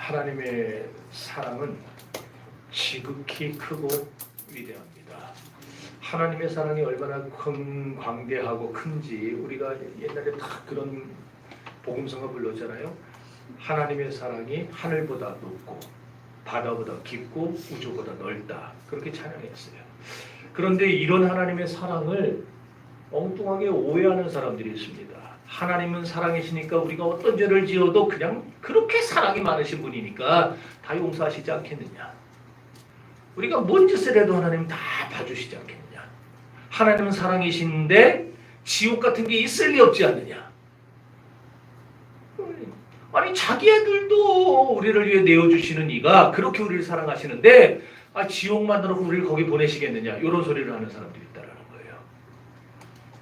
하나님의 사랑은 지극히 크고 위대합니다. 하나님의 사랑이 얼마나 큰 광대하고 큰지 우리가 옛날에 다 그런 복음성가 불렀잖아요. 하나님의 사랑이 하늘보다 높고 바다보다 깊고 우주보다 넓다. 그렇게 찬양했어요. 그런데 이런 하나님의 사랑을 엉뚱하게 오해하는 사람들이 있습니다. 하나님은 사랑이시니까 우리가 어떤 죄를 지어도 그냥 그렇게 사랑이 많으신 분이니까 다 용서하시지 않겠느냐. 우리가 뭔 짓을 해도 하나님은 다 봐주시지 않겠느냐. 하나님은 사랑이신데 지옥 같은 게 있을 리 없지 않느냐. 아니 자기 애들도 우리를 위해 내어주시는 이가 그렇게 우리를 사랑하시는데 지옥 만들어서 우리를 거기 보내시겠느냐. 이런 소리를 하는 사람들이 있다라는 거예요.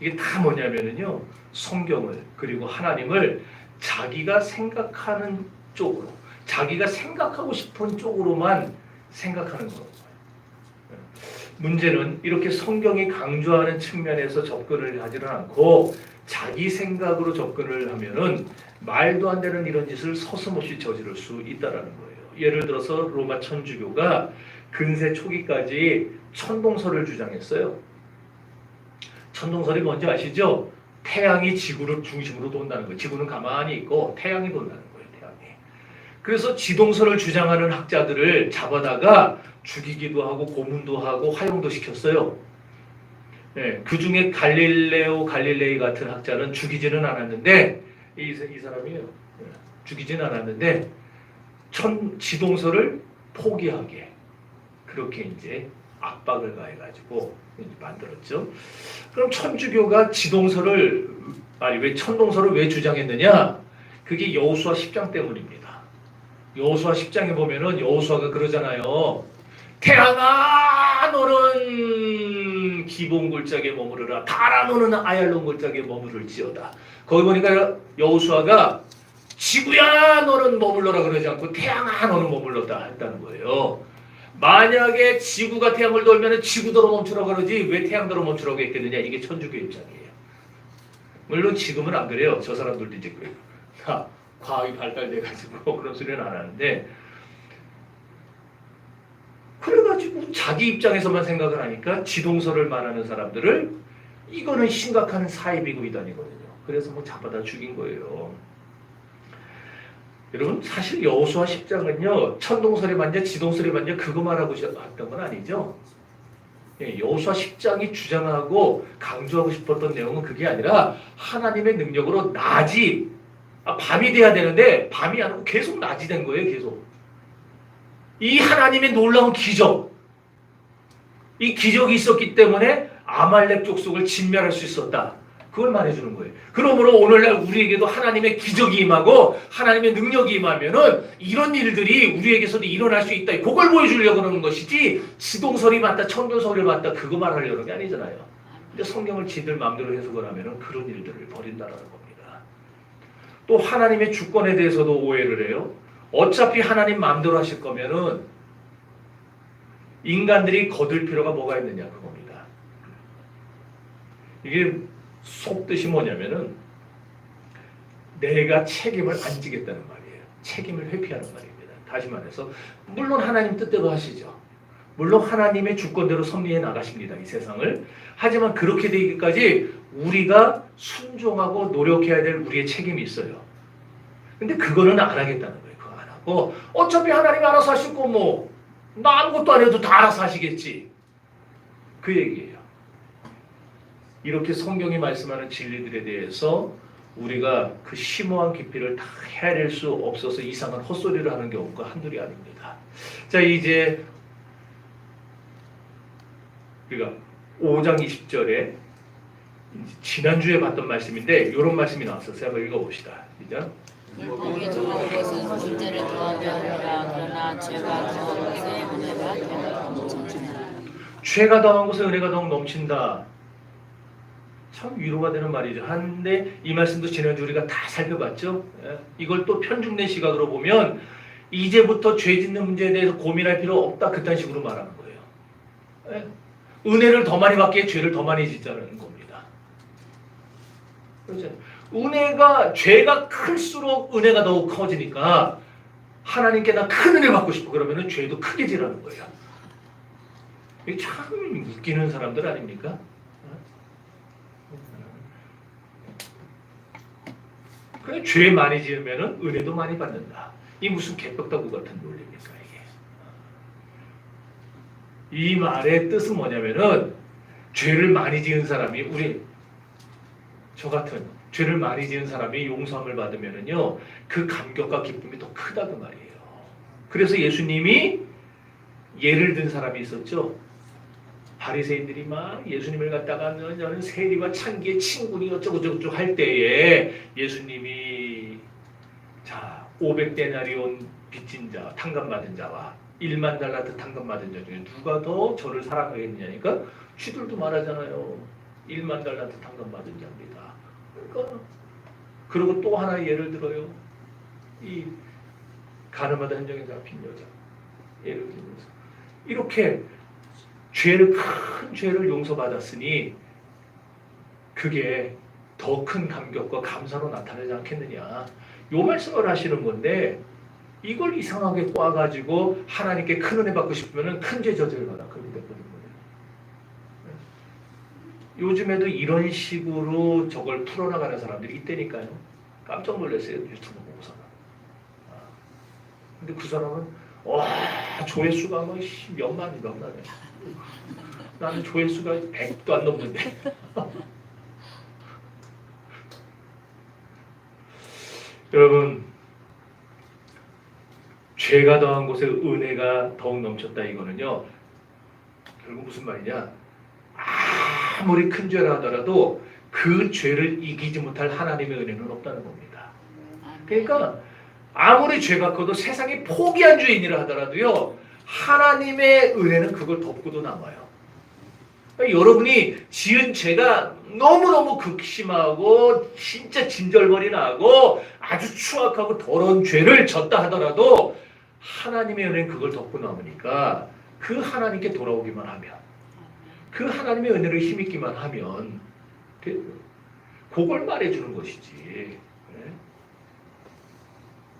이게 다 뭐냐면요. 성경을 그리고 하나님을 자기가 생각하는 쪽으로 자기가 생각하고 싶은 쪽으로만 생각하는 거예요. 문제는 이렇게 성경이 강조하는 측면에서 접근을 하지는 않고 자기 생각으로 접근을 하면은 말도 안 되는 이런 짓을 서슴없이 저지를 수 있다라는 거예요. 예를 들어서 로마 천주교가 근세 초기까지 천동설을 주장했어요. 천동설이 뭔지 아시죠? 태양이 지구를 중심으로 돈다는 거예요. 지구는 가만히 있고 태양이 돈다는 거예요. 태양이. 그래서 지동설을 주장하는 학자들을 잡아다가 죽이기도 하고 고문도 하고 화형도 시켰어요. 네, 그 중에 갈릴레오 갈릴레이 같은 학자는 죽이지는 않았는데 이 사람이에요. 죽이지는 않았는데 지동설을 포기하게 그렇게 이제 압박을 가해가지고 만들었죠. 그럼 천주교가 천동설을 왜 주장했느냐? 그게 여호수아 10장 때문입니다. 여호수아 10장에 보면은 여호수아가 그러잖아요. 태양아 너는 기본 골짜기에 머무르라. 달아 너는 아얄론 골짜기에 머무를지어다. 거기 보니까 여호수아가 지구야 너는 머물러라 그러지 않고 태양아 너는 머물렀다 했다는 거예요. 만약에 지구가 태양을 돌면 지구대로 멈추라고 그러지 왜 태양대로 멈추라고 했겠느냐. 이게 천주교 입장이에요. 물론 지금은 안 그래요. 저 사람들도 이제 그래요. 과학이 발달돼가지고 그런 소리는 안 하는데 그래가지고 자기 입장에서만 생각을 하니까 지동설을 말하는 사람들을 이거는 심각한 사이비고 이단이거든요. 그래서 뭐 잡아다 죽인 거예요. 여러분 사실 여호수아 10장은요 천동설이 맞냐 지동설이 맞냐 그거 말하고 했던 건 아니죠. 여호수아 10장이 주장하고 강조하고 싶었던 내용은 그게 아니라 하나님의 능력으로 낮이 밤이 돼야 되는데 밤이 아니고 계속 낮이 된 거예요. 계속 이 하나님의 놀라운 기적 이 기적이 있었기 때문에 아말렉 족속을 진멸할 수 있었다. 그걸 말해주는 거예요. 그러므로 오늘날 우리에게도 하나님의 기적이 임하고 하나님의 능력이 임하면은 이런 일들이 우리에게서도 일어날 수 있다. 그걸 보여주려고 그러는 것이지 지동설이 맞다, 천동설이 맞다 그거 말하려는 게 아니잖아요. 근데 성경을 지들 마음대로 해석을 하면은 그런 일들을 벌인다라는 겁니다. 또 하나님의 주권에 대해서도 오해를 해요. 어차피 하나님 마음대로 하실 거면은 인간들이 거둘 필요가 뭐가 있느냐 그겁니다. 이게 속뜻이 뭐냐면은 내가 책임을 안 지겠다는 말이에요. 책임을 회피하는 말입니다. 다시 말해서 물론 하나님 뜻대로 하시죠. 물론 하나님의 주권대로 섭리해 나가십니다. 이 세상을. 하지만 그렇게 되기까지 우리가 순종하고 노력해야 될 우리의 책임이 있어요. 근데 그거는 안 하겠다는 거예요. 그거 안 하고 어차피 하나님 알아서 하시고 뭐 나 아무것도 안 해도 다 알아서 하시겠지. 그 얘기예요. 이렇게 성경이 말씀하는 진리들에 대해서 우리가 그 심오한 깊이를 다 헤아릴 수 없어서 이상한 헛소리를 하는 경우가 한둘이 아닙니다. 자 이제 우리가 5장 20절에 지난주에 봤던 말씀인데 이런 말씀이 나왔었어요. 한번 읽어봅시다. 시작. 율법이 더한 것은 문제를 더하게 하느라 그러나 죄가 더한 것에 은혜가 더욱 넘친다. 죄가 더한 것에 은혜가 더욱 넘친다. 참 위로가 되는 말이죠. 한데 이 말씀도 지난주 우리가 다 살펴봤죠. 이걸 또 편중된 시각으로 보면 이제부터 죄 짓는 문제에 대해서 고민할 필요 없다. 그딴 식으로 말하는 거예요. 은혜를 더 많이 받기에 죄를 더 많이 짓자는 겁니다. 그렇죠? 죄가 클수록 은혜가 더욱 커지니까 하나님께 나 큰 은혜 받고 싶어. 그러면은 죄도 크게 지라는 거예요. 이게 참 웃기는 사람들 아닙니까? 그래, 죄 많이 지으면은 은혜도 많이 받는다. 이 무슨 개떡다구 같은 논리입니까 이게? 이 말의 뜻은 뭐냐면은 죄를 많이 지은 사람이 저 같은 죄를 많이 지은 사람이 용서함을 받으면은요 그 감격과 기쁨이 더 크다 그 말이에요. 그래서 예수님이 예를 든 사람이 있었죠. 바리새인들이 막 예수님을 갖다가 너는 세리와 창기의 친구니 어쩌고저쩌고 할 때에 예수님이 자 500데나리온 빚진 자 탕감받은 자와 1만 달란트 탕감받은 자 중에 누가 더 저를 사랑하겠느냐니까 쥐들도 말하잖아요. 1만 달란트 탕감받은 자입니다. 그러니까 그리고 또 하나 예를 들어요. 이 가늠하다 현장에 잡힌 여자 예를 들면서 이렇게 큰 죄를 용서받았으니 그게 더 큰 감격과 감사로 나타나지 않겠느냐. 요 말씀을 하시는 건데 이걸 이상하게 꽈가지고 하나님께 큰 은혜 받고 싶으면 큰 죄 저질러라. 그렇게 되거든요. 요즘에도 이런 식으로 저걸 풀어나가는 사람들이 있다니까요. 깜짝 놀랐어요. 유튜브 보고서는. 근데 그 사람은 와 조회수가 뭐 몇만이가 나네. 나는 조회수가 100도 안 넘는데. 여러분 죄가 더한 곳에 은혜가 더욱 넘쳤다 이거는요. 결국 무슨 말이냐. 아무리 큰 죄라 하더라도 그 죄를 이기지 못할 하나님의 은혜는 없다는 겁니다. 그러니까 아무리 죄가 커도 세상에 포기한 죄인이라 하더라도요. 하나님의 은혜는 그걸 덮고도 남아요. 그러니까 여러분이 지은 죄가 너무너무 극심하고 진짜 진절머리 나고 아주 추악하고 더러운 죄를 졌다 하더라도 하나님의 은혜는 그걸 덮고 남으니까 그 하나님께 돌아오기만 하면 그 하나님의 은혜를 힘입기만 하면 그걸 말해주는 것이지.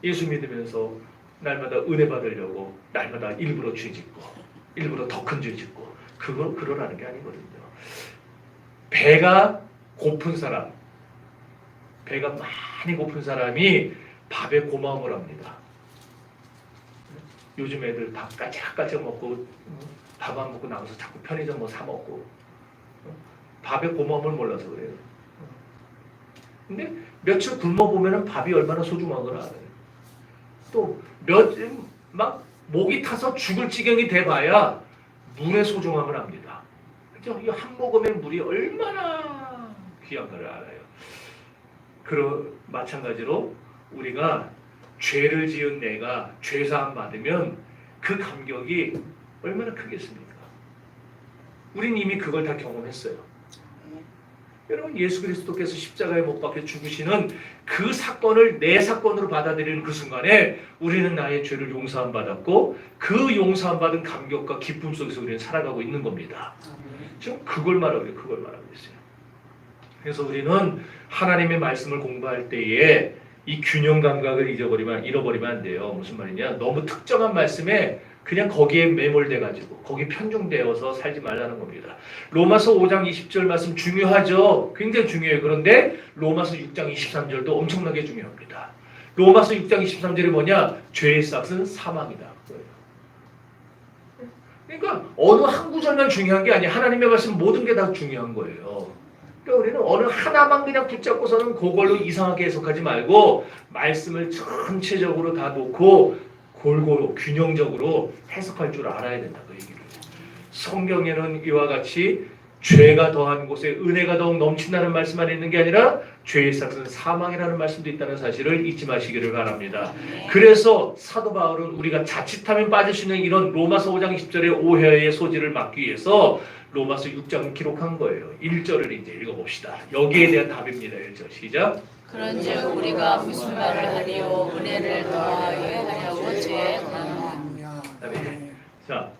예수 믿으면서 날마다 은혜 받으려고 날마다 일부러 죄 짓고 일부러 더 큰 죄 짓고 그걸 그러라는 게 아니거든요. 배가 고픈 사람, 배가 많이 고픈 사람이 밥에 고마움을 합니다. 요즘 애들 밥 까짝까짝 먹고 밥 안 먹고 나가서 자꾸 편의점 뭐 사 먹고 밥에 고마움을 몰라서 그래요. 근데 며칠 굶어 보면은 밥이 얼마나 소중한 걸 알아요. 또 막 목이 타서 죽을 지경이 돼봐야 물의 소중함을 압니다. 그죠? 이 한 모금의 물이 얼마나 귀한 걸 알아요. 마찬가지로 우리가 죄를 지은 내가 죄사함 받으면 그 감격이 얼마나 크겠습니까? 우린 이미 그걸 다 경험했어요. 여러분 예수 그리스도께서 십자가에 못 박혀 죽으시는 그 사건을 내 사건으로 받아들이는 그 순간에 우리는 나의 죄를 용서함 받았고 그 용서함 받은 감격과 기쁨 속에서 우리는 살아가고 있는 겁니다. 지금 그걸 말하고 있어요. 그래서 우리는 하나님의 말씀을 공부할 때에 이 균형 감각을 잃어버리면 안 돼요. 무슨 말이냐? 너무 특정한 말씀에 그냥 거기에 매몰돼가지고 거기 편중되어서 살지 말라는 겁니다. 로마서 5장 20절 말씀 중요하죠. 굉장히 중요해요. 그런데 로마서 6장 23절도 엄청나게 중요합니다. 로마서 6장 23절이 뭐냐? 죄의 싹은 사망이다. 그러니까 어느 한 구절만 중요한 게 아니에요. 하나님의 말씀 모든 게 다 중요한 거예요. 그러니까 우리는 어느 하나만 그냥 붙잡고서는 그걸로 이상하게 해석하지 말고 말씀을 전체적으로 다 놓고 골고루 균형적으로 해석할 줄 알아야 된다 그 얘기를. 성경에는 이와 같이 죄가 더한 곳에 은혜가 더욱 넘친다는 말씀만 있는 게 아니라 죄의 삭은 사망이라는 말씀도 있다는 사실을 잊지 마시기를 바랍니다. 그래서 사도 바울은 우리가 자칫하면 빠질 수 있는 이런 로마서 5장 10절의 오해의 소지를 막기 위해서 로마서 6장을 기록한 거예요. 1절을 이제 읽어봅시다. 여기에 대한 답입니다. 1절 시작. 그런즉 우리가 무슨 말을 하리요 은혜를 더하여 하려고 죄에 거하노라. 자,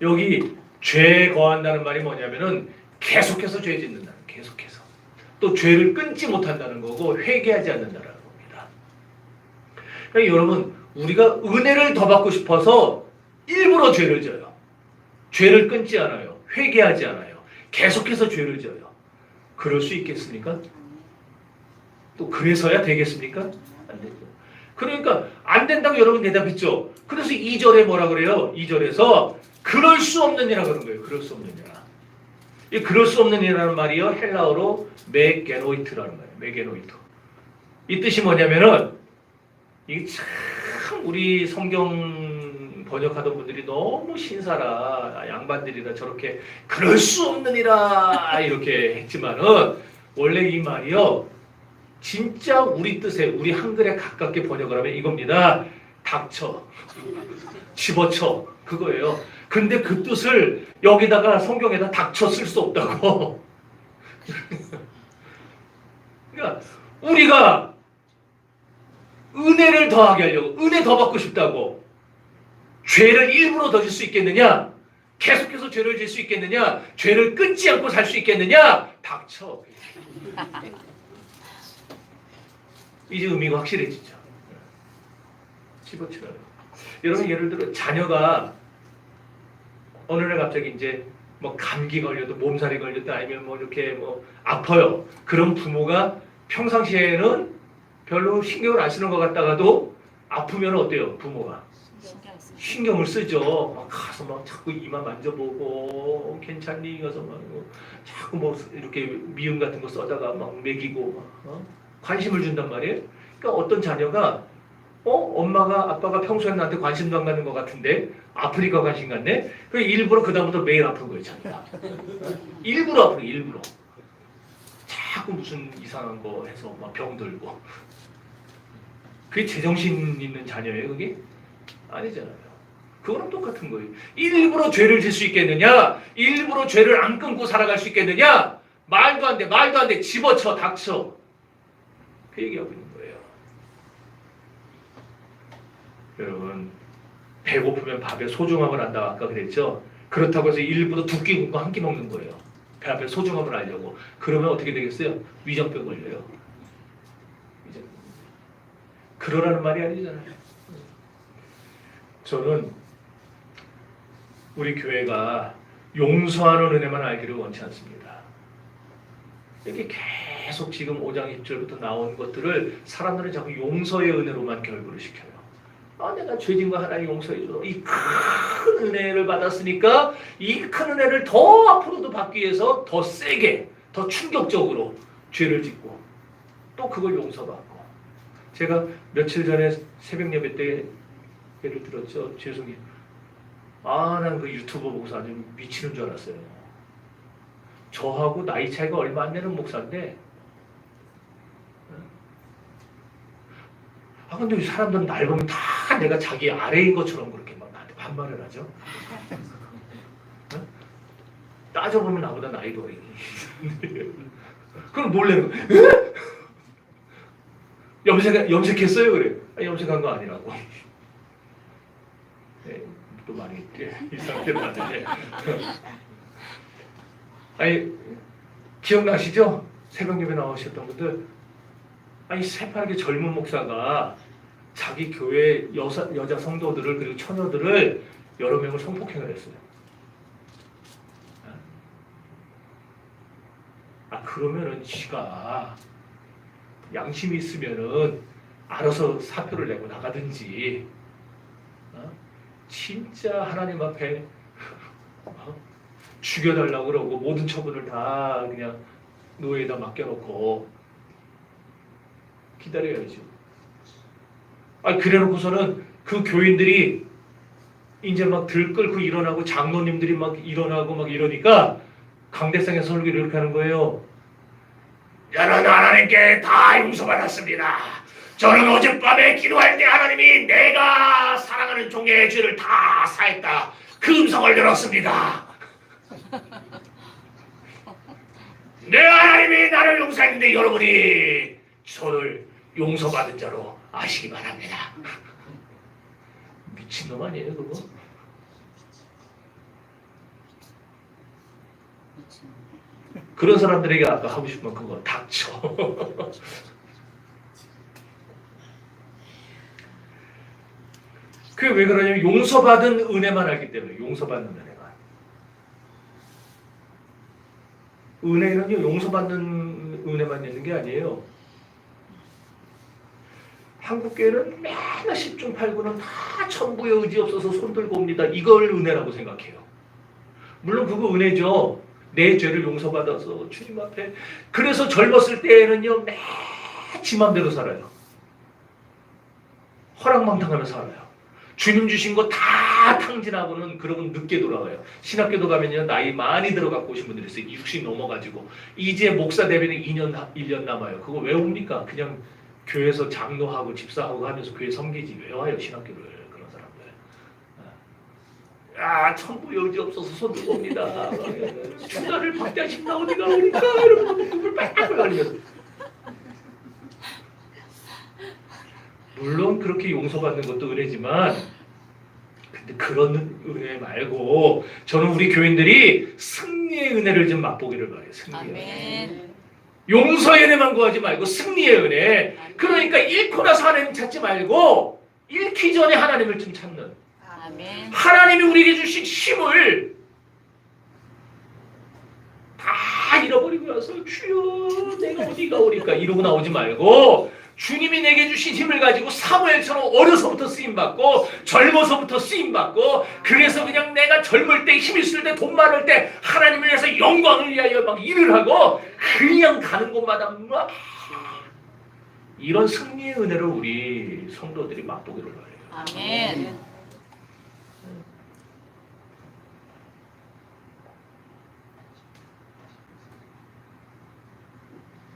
여기 죄에 거한다는 말이 뭐냐면은 계속해서 죄 짓는다는, 계속해서 또 죄를 끊지 못한다는 거고 회개하지 않는다는 겁니다. 그러니까 여러분 우리가 은혜를 더 받고 싶어서 일부러 죄를 져요. 죄를 끊지 않아요. 회개하지 않아요. 계속해서 죄를 져요. 그럴 수 있겠습니까? 또 그래서야 되겠습니까? 안 되죠. 그러니까 안 된다고 여러분 대답했죠. 그래서 2절에 뭐라 그래요? 2절에서 그럴 수 없는 이라 그런 거예요. 그럴 수 없는 이라. 이 그럴 수 없는 이라는 말이요. 헬라어로 메게노이트라는 거예요. 메게노이트. 이 뜻이 뭐냐면은 이게 참 우리 성경 번역하던 분들이 너무 신사라 양반들이라 저렇게 그럴 수 없느니라 이렇게 했지만은 원래 이 말이요 진짜 우리 뜻에 우리 한글에 가깝게 번역을 하면 이겁니다. 닥쳐 집어쳐 그거예요. 근데 그 뜻을 여기다가 성경에다 닥쳐 쓸 수 없다고. 그러니까 우리가 은혜를 더하게 하려고 은혜 더 받고 싶다고 죄를 일부러 더 질 수 있겠느냐? 계속해서 죄를 질 수 있겠느냐? 죄를 끊지 않고 살 수 있겠느냐? 닥쳐. 이제 의미가 확실해지죠. 집어치라요. 여러분 예를 들어 자녀가 어느 날 갑자기 이제 뭐 감기 걸려도 몸살이 걸렸다 아니면 뭐 이렇게 뭐 아파요. 그런 부모가 평상시에는 별로 신경을 안 쓰는 것 같다가도 아프면 어때요? 부모가 신경을 쓰죠. 막 가서 막 자꾸 이마 만져보고 괜찮니? 가서 막 자꾸 뭐 이렇게 미음 같은 거 써다가 막 먹이고 관심을 준단 말이에요. 그러니까 어떤 자녀가 엄마가 아빠가 평소에 나한테 관심도 안 갖는 것 같은데 아프니까 관심 갖네. 그래서 일부러 그 다음부터 매일 아픈 거예요, 자기가. 일부러 아픈 거예요, 일부러. 자꾸 무슨 이상한 거 해서 막 병들고. 그게 제정신 있는 자녀예요, 그게? 아니잖아요. 그거랑 똑같은 거예요. 일부러 죄를 질 수 있겠느냐? 일부러 죄를 안 끊고 살아갈 수 있겠느냐? 말도 안 돼, 말도 안 돼. 집어쳐, 닥쳐. 그 얘기하고 있는 거예요. 여러분, 배고프면 밥의 소중함을 안다고 아까 그랬죠? 그렇다고 해서 일부러 두 끼 굶고 한 끼 먹는 거예요. 배 앞의 소중함을 알려고. 그러면 어떻게 되겠어요? 위장병 걸려요. 그러라는 말이 아니잖아요. 저는 우리 교회가 용서하는 은혜만 알기를 원치 않습니다. 이렇게 계속 지금 5장 10절부터 나온 것들을 사람들은 자꾸 용서의 은혜로만 결부를 시켜요. 내가 죄진 거 하나님 용서해줘. 이 큰 은혜를 받았으니까 이 큰 은혜를 더 앞으로도 받기 위해서 더 세게, 더 충격적으로 죄를 짓고 또 그걸 용서받고. 제가 며칠 전에 새벽 예배 때 예를 들었죠. 죄송해요. 난 그 유튜버 목사 아주 미치는 줄 알았어요. 저하고 나이 차이가 얼마 안 되는 목사인데 근데 이 사람들은 날 보면 다 내가 자기 아래인 것처럼 그렇게 막 나한테 반말을 하죠. 따져보면 나보다 나이도 어리니. 그럼 놀래는 거예요. 염색했어요? 그래. 염색한 거 아니라고. 네, 또 많이 이상하게 봤는데. 기억나시죠? 새벽 예배 나오셨던 분들. 새파랗게 젊은 목사가 자기 교회 여자 성도들을 그리고 처녀들을 여러 명을 성폭행을 했어요. 그러면은 지가 양심이 있으면은 알아서 사표를 내고 나가든지 진짜 하나님 앞에 죽여달라고 그러고 모든 처분을 다 그냥 노예에다 맡겨놓고 기다려야죠. 그래놓고서는 그 교인들이 이제 막 들끓고 일어나고 장로님들이 막 일어나고 막 이러니까 강대상에 설교를 이렇게 하는 거예요. 저는 하나님께 다 용서받았습니다. 저는 어젯밤에 기도할 때 하나님이 내가 사랑하는 종의 죄를 다 사했다. 그 음성을 들었습니다. 내 하나님이 나를 용서했는데 여러분이 저를 용서받은 자로 아시기 바랍니다. 미친놈 아니에요 그거? 그런 사람들에게 아까 하고 싶은 그거 닥쳐. 그게 왜 그러냐면 용서받은 은혜만 알기 때문에. 용서받는 은혜만. 은혜는요 용서받는 은혜만 있는 게 아니에요. 한국교회는 맨날 10중 8구는 다 천부의 의지 없어서 손 들고 옵니다. 이걸 은혜라고 생각해요. 물론 그거 은혜죠. 내 죄를 용서받아서 주님 앞에. 그래서 젊었을 때에는요 매 지 맘대로 살아요. 허랑방탕하며 살아요. 주님 주신 거 다 탕진하고는 그러면 늦게 돌아가요. 신학교도 가면요 나이 많이 들어갖고 오신 분들이 있어요. 60 넘어가지고 이제 목사 대비는 1년 남아요. 그거 왜 옵니까? 그냥 교회에서 장로하고 집사하고 하면서 교회 섬기지 왜 와요 신학교를. 그런 사람들. 아 천부 여지 없어서 손 들고 옵니다. 주나를 박대하신다 어디가 오니까 이러면서 꿈을 빽빽 걸리면서. 물론 그렇게 용서받는 것도 은혜지만 근데 그런 은혜 말고 저는 우리 교인들이 승리의 은혜를 좀 맛보기를 바래요. 승리의 은혜. 아멘. 용서의 은혜만 구하지 말고 승리의 은혜. 그러니까 잃고 나서 하나님 찾지 말고 잃기 전에 하나님을 좀 찾는. 아멘. 하나님이 우리에게 주신 힘을 다 잃어버리고 나서 주여 내가 어디가 오니까 이러고 나오지 말고 주님이 내게 주신 힘을 가지고 사무엘처럼 어려서부터 쓰임받고 젊어서부터 쓰임받고 그래서 그냥 내가 젊을 때 힘 있을 때 돈 많을 때 하나님을 위해서 영광을 위하여 막 일을 하고 그냥 가는 곳마다 막 이런 승리의 은혜를 우리 성도들이 맛보기를 바라요. 아멘.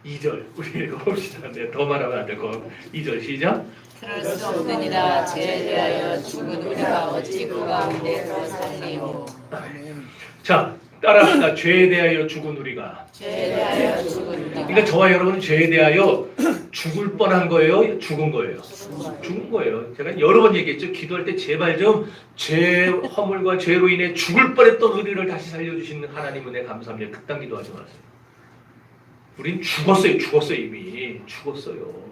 이절 우리 읽어봅시다. 네, 더 말하면 안 될 거. 2절 시작. 그럴 수 없느니라. 죄에 대하여 죽은 우리가 어찌 그 가운데서 살리오. 자 따라합시다. 죄에 대하여 죽은 우리가. 죄에 대하여 죽은 우리가. 그러니까 저와 여러분은 죄에 대하여 죽을 뻔한 거예요? 죽은 거예요? 죽은 거예요. 제가 여러 번 얘기했죠. 기도할 때 제발 좀 죄 허물과 죄로 인해 죽을 뻔했던 우리를 다시 살려주시는 하나님 은혜 감사합니다. 그딴 기도하지 마세요. 우린 죽었어요. 이미 죽었어요.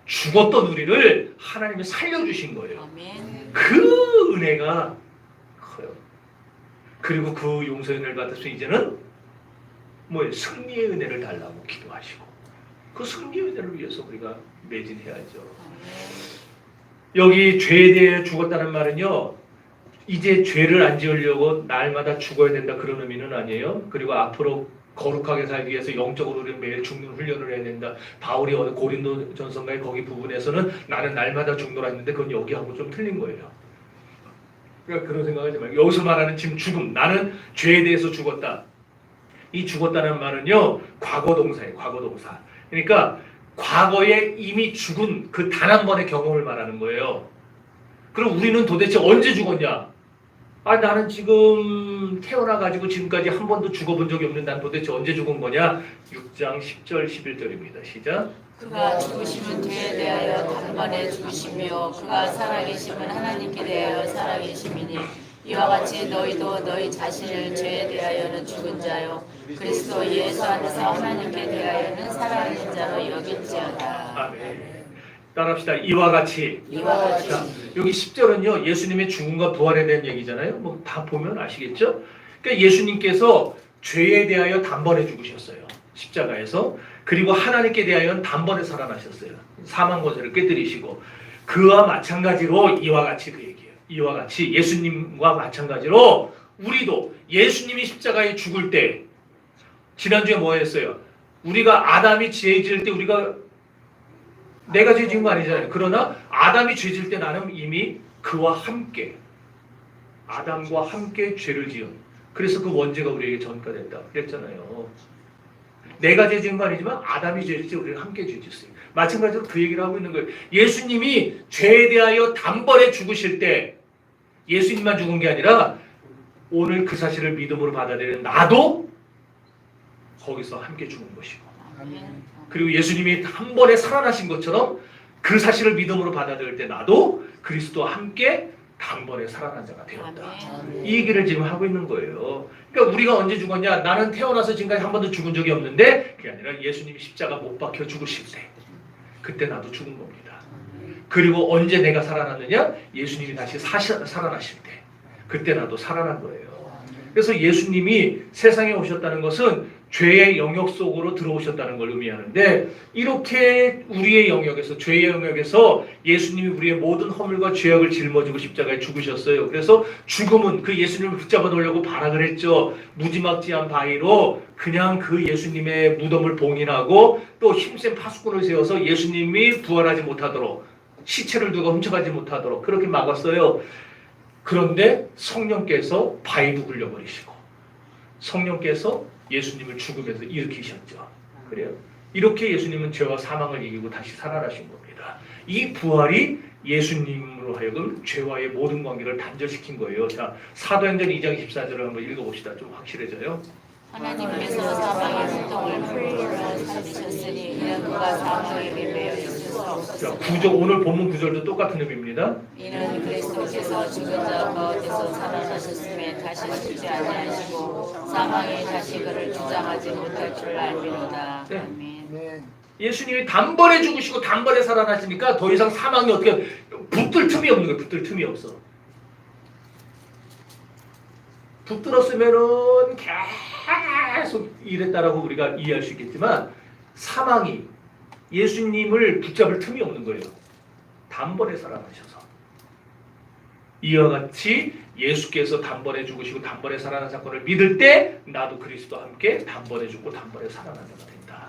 죽었던 우리를 하나님이 살려주신 거예요. 아멘. 그 은혜가 커요. 그리고 그 용서의 은혜를 받아서 이제는 뭐예요? 승리의 은혜를 달라고 기도하시고 그 승리의 은혜를 위해서 우리가 매진해야죠. 여기 죄에 대해 죽었다는 말은요. 이제 죄를 안 지으려고 날마다 죽어야 된다 그런 의미는 아니에요. 그리고 앞으로 거룩하게 살기 위해서 영적으로 우리는 매일 죽는 훈련을 해야 된다. 바울이 고린도전서인가의 거기 부분에서는 나는 날마다 죽노라 했는데 그건 여기하고 좀 틀린 거예요. 그러니까 그런 생각하지 말고 여기서 말하는 지금 죽음, 나는 죄에 대해서 죽었다. 이 죽었다는 말은요 과거 동사예요. 과거 동사. 그러니까 과거에 이미 죽은 그 단 한 번의 경험을 말하는 거예요. 그럼 우리는 도대체 언제 죽었냐? 아 나는 지금 태어나가지고 지금까지 한 번도 죽어본 적이 없는 난 도대체 언제 죽은 거냐? 6장 10절 11절입니다. 시작. 그가 죽으심은 죄에 대하여 단번에 죽으시며 그가 살아계심은 하나님께 대하여 살아계심이니 이와 같이 너희도 너희 자신을 죄에 대하여는 죽은 자요 그리스도 예수 안에서 하나님께 대하여는 살아있는 자로 여길지어다. 아멘. 따라합시다. 이와 같이. 이와 같이. 자, 여기 10절은요. 예수님의 죽음과 부활에 대한 얘기잖아요. 뭐 다 보면 아시겠죠? 그러니까 예수님께서 죄에 대하여 단번에 죽으셨어요. 십자가에서. 그리고 하나님께 대하여는 단번에 살아나셨어요. 사망 권세를 깨뜨리시고 그와 마찬가지로 이와 같이 그 얘기예요. 이와 같이 예수님과 마찬가지로 우리도 예수님이 십자가에 죽을 때 지난주에 뭐 했어요? 우리가 아담이 죄 지을 때 우리가 내가 죄 지은 거 아니잖아요. 그러나 아담이 죄 지을 때 나는 이미 그와 함께 아담과 함께 죄를 지은 그래서 그 원죄가 우리에게 전가됐다 그랬잖아요. 내가 죄 지은 거 아니지만 아담이 죄 지을 때 우리가 함께 죄 지었어요. 마찬가지로 그 얘기를 하고 있는 거예요. 예수님이 죄에 대하여 단번에 죽으실 때 예수님만 죽은 게 아니라 오늘 그 사실을 믿음으로 받아들이는 나도 거기서 함께 죽은 것이고 그리고 예수님이 한 번에 살아나신 것처럼 그 사실을 믿음으로 받아들일 때 나도 그리스도와 함께 단번에 살아난 자가 되었다. 이 얘기를 지금 하고 있는 거예요. 그러니까 우리가 언제 죽었냐? 나는 태어나서 지금까지 한 번도 죽은 적이 없는데 그게 아니라 예수님이 십자가 못 박혀 죽으실 때 그때 나도 죽은 겁니다. 그리고 언제 내가 살아났느냐? 예수님이 다시 살아나실 때. 그때 나도 살아난 거예요. 그래서 예수님이 세상에 오셨다는 것은 죄의 영역 속으로 들어오셨다는 걸 의미하는데, 이렇게 우리의 영역에서, 죄의 영역에서 예수님이 우리의 모든 허물과 죄악을 짊어지고 십자가에 죽으셨어요. 그래서 죽음은 그 예수님을 붙잡아 놓으려고 발악을 했죠. 무지막지한 바위로 그냥 그 예수님의 무덤을 봉인하고 또 힘센 파수꾼을 세워서 예수님이 부활하지 못하도록, 시체를 누가 훔쳐가지 못하도록 그렇게 막았어요. 그런데 성령께서 바위도 굴려버리시고 성령께서 예수님을 죽음에서 일으키셨죠. 그래요. 이렇게 예수님은 죄와 사망을 이기고 다시 살아나신 겁니다. 이 부활이 예수님으로 하여금 죄와의 모든 관계를 단절시킨 거예요. 자, 사도행전 2장 24절을 한번 읽어봅시다. 좀 확실해져요. 하나님께서 사망의 고통을 풀로 살리셨으니 이는 그가 사망에 매여 있을 수 없었으나 오늘 본문 구절도 똑같은 의미입니다. 이는 그리스도께서 죽은 자 가운데서 살아나셨음에 다시 죽지 아니하시고 사망이 다시 그를 주장하지 못할 줄 알미로다. 네. 아멘. 예수님이 단번에 죽으시고 단번에 살아나시니까 더 이상 사망이 어떻게 붙들 틈이 없는 거예요. 붙들 틈이 없어. 붙들었으면은 계속 이랬다라고 우리가 이해할 수 있겠지만 사망이 예수님을 붙잡을 틈이 없는 거예요. 단번에 살아나셔서. 이와 같이 예수께서 단번에 죽으시고 단번에 살아난 사건을 믿을 때 나도 그리스도와 함께 단번에 죽고 단번에 살아난 자가 된다.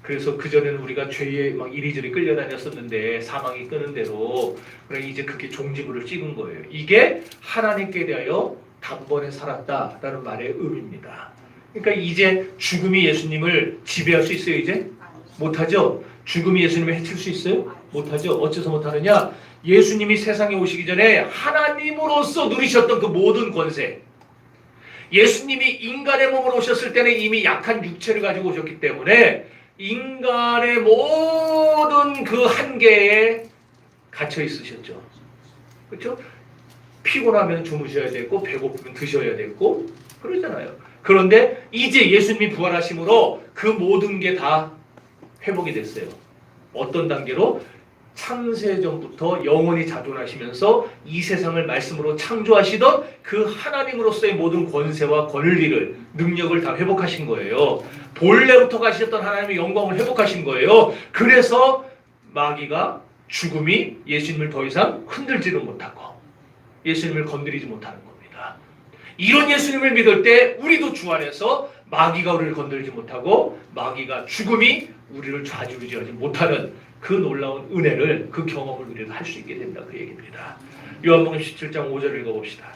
그래서 그전에는 우리가 죄에 막 이리저리 끌려다녔었는데 사망이 끄는 대로, 그래 이제 그게 종지부를 찍은 거예요. 이게 하나님께 대하여 단번에 살았다라는 말의 의미입니다. 그러니까 이제 죽음이 예수님을 지배할 수 있어요? 이제? 못하죠? 죽음이 예수님을 해칠 수 있어요? 못하죠? 어째서 못하느냐? 예수님이 세상에 오시기 전에 하나님으로서 누리셨던 그 모든 권세, 예수님이 인간의 몸으로 오셨을 때는 이미 약한 육체를 가지고 오셨기 때문에 인간의 모든 그 한계에 갇혀 있으셨죠. 그렇죠? 피곤하면 주무셔야 되고 배고프면 드셔야 되고 그러잖아요. 그런데 이제 예수님이 부활하심으로 그 모든 게 다 회복이 됐어요. 어떤 단계로? 창세전부터 영원히 자존하시면서 이 세상을 말씀으로 창조하시던 그 하나님으로서의 모든 권세와 권리를, 능력을 다 회복하신 거예요. 본래부터 가셨던 하나님의 영광을 회복하신 거예요. 그래서 마귀가, 죽음이 예수님을 더 이상 흔들지는 못하고 예수님을 건드리지 못하는 겁니다. 이런 예수님을 믿을 때 우리도 주 안에서 마귀가 우리를 건드리지 못하고 마귀가, 죽음이 우리를 좌지우지하지 못하는 그 놀라운 은혜를, 그 경험을 우리가 할 수 있게 된다, 그 얘기입니다. 요한복음 17장 5절 읽어봅시다.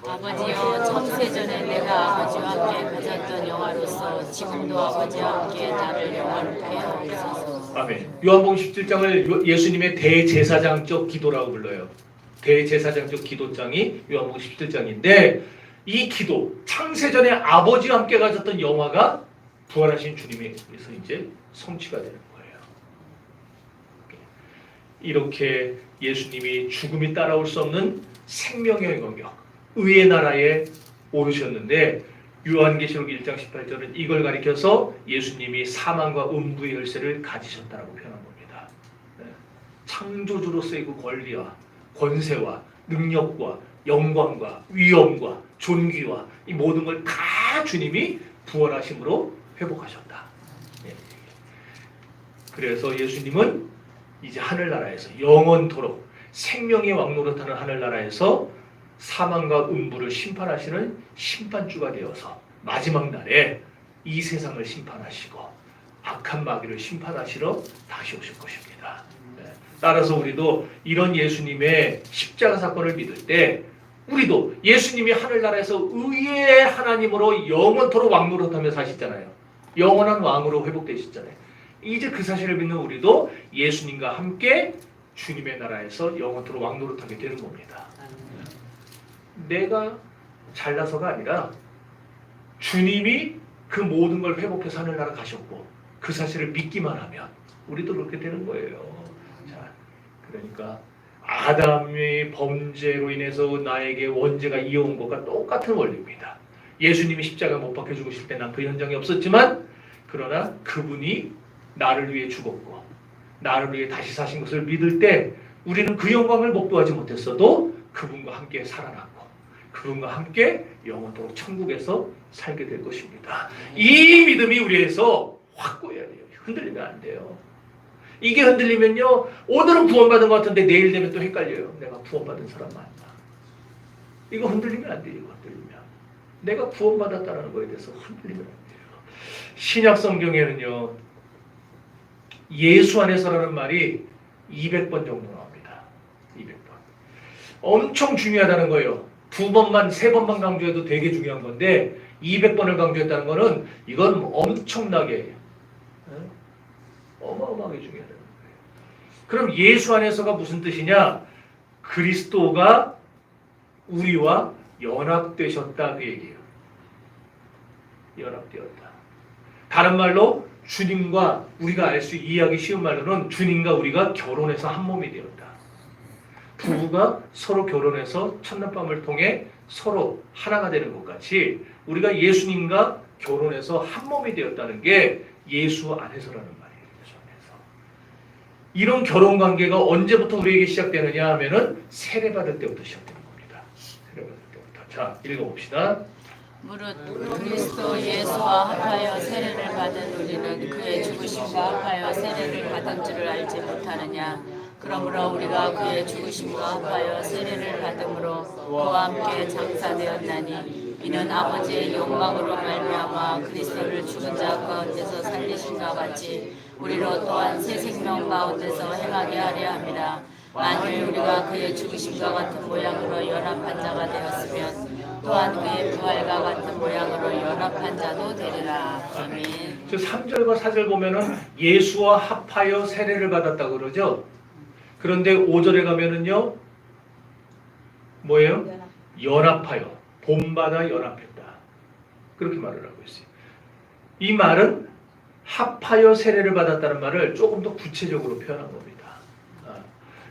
아버지여, 창세전에 내가 아버지와 함께 가졌던 영화로서 지금도 아버지와 함께 나를 영화롭게 하옵소서. 아멘. 요한복음 17장을 예수님의 대제사장적 기도라고 불러요. 대제사장적 기도장이 요한복음 17장인데 이 기도, 창세전에 아버지와 함께 가졌던 영화가 부활하신 주님에서 이제 성취가 되는 거예요. 이렇게 예수님이 죽음이 따라올 수 없는 생명의 영역, 의의 나라에 오르셨는데 요한계시록 1장 18절은 이걸 가리켜서 예수님이 사망과 음부의 열쇠를 가지셨다라고 표현한 겁니다. 창조주로서의 그 권리와 권세와 능력과 영광과 위엄과 존귀와 이 모든 걸 다 주님이 부활하심으로 회복하셨다. 그래서 예수님은 이제 하늘나라에서 영원토록 생명의 왕노릇하는 하늘나라에서 사망과 음부를 심판하시는 심판주가 되어서 마지막 날에 이 세상을 심판하시고 악한 마귀를 심판하시러 다시 오실 것입니다. 따라서 우리도 이런 예수님의 십자가 사건을 믿을 때 우리도 예수님이 하늘나라에서 의의 하나님으로 영원토록 왕노릇하며 사시잖아요. 영원한 왕으로 회복되셨잖아요. 이제 그 사실을 믿는 우리도 예수님과 함께 주님의 나라에서 영원토록 왕노릇하게 되는 겁니다. 내가 잘나서가 아니라 주님이 그 모든 걸 회복해서 하늘나라 가셨고 그 사실을 믿기만 하면 우리도 그렇게 되는 거예요. 자, 그러니까 아담의 범죄로 인해서 나에게 원죄가 이어온 것과 똑같은 원리입니다. 예수님이 십자가 못 박혀 죽으실 때 난 그 현장에 없었지만 그러나 그분이 나를 위해 죽었고 나를 위해 다시 사신 것을 믿을 때 우리는 그 영광을 목도하지 못했어도 그분과 함께 살아났고 그분과 함께 영원토록 천국에서 살게 될 것입니다. 이 믿음이 우리에서 확고해야 돼요. 흔들리면 안 돼요. 이게 흔들리면요, 오늘은 구원받은 것 같은데 내일 되면 또 헷갈려요. 내가 구원받은 사람 맞나? 이거 흔들리면 안 돼요. 이거 흔들리면 내가 구원받았다는 거에 대해서 흔들리면 안 돼요. 신약 성경에는요, 예수 안에서라는 말이 200번 정도 나옵니다. 200번. 엄청 중요하다는 거예요. 2번만, 3번만 강조해도 되게 중요한 건데 200번을 강조했다는 거는 이건 엄청나게 어마어마하게 중요하다는 거예요. 그럼 예수 안에서가 무슨 뜻이냐? 그리스도가 우리와 연합되셨다 그 얘기예요. 연합되었다. 다른 말로 주님과 우리가 알 수 이해하기 쉬운 말로는 주님과 우리가 결혼해서 한 몸이 되었다. 부부가 서로 결혼해서 첫날밤을 통해 서로 하나가 되는 것 같이 우리가 예수님과 결혼해서 한 몸이 되었다는 게 예수 안에서라는 말이에요. 예수 안에서. 이런 결혼 관계가 언제부터 우리에게 시작되느냐 하면은 세례받을 때부터 시작되는 겁니다. 세례받을 때부터. 자, 읽어봅시다. 무릇 그리스도 예수와 합하여 세례를 받은 우리는 그의 죽으심과 합하여 세례를 받은 줄을 알지 못하느냐. 그러므로 우리가 그의 죽으심과 합하여 세례를 받음으로 그와 함께 장사되었나니 이는 아버지의 영광으로 말미암아 그리스도를 죽은 자 가운데서 살리신과 같이 우리로 또한 새 생명 가운데서 행하게 하려 함이라. 만일 우리가 그의 죽으심과 같은 모양으로 연합한 자가 되었으면 또한 그의 부활과 같은 모양으로 연합한 자도 되리라. 아멘. 3절과 4절 보면은 예수와 합하여 세례를 받았다고 그러죠. 그런데 5절에 가면은요, 뭐예요? 연합하여, 본받아 연합했다. 그렇게 말을 하고 있어요. 이 말은 합하여 세례를 받았다는 말을 조금 더 구체적으로 표현한 겁니다.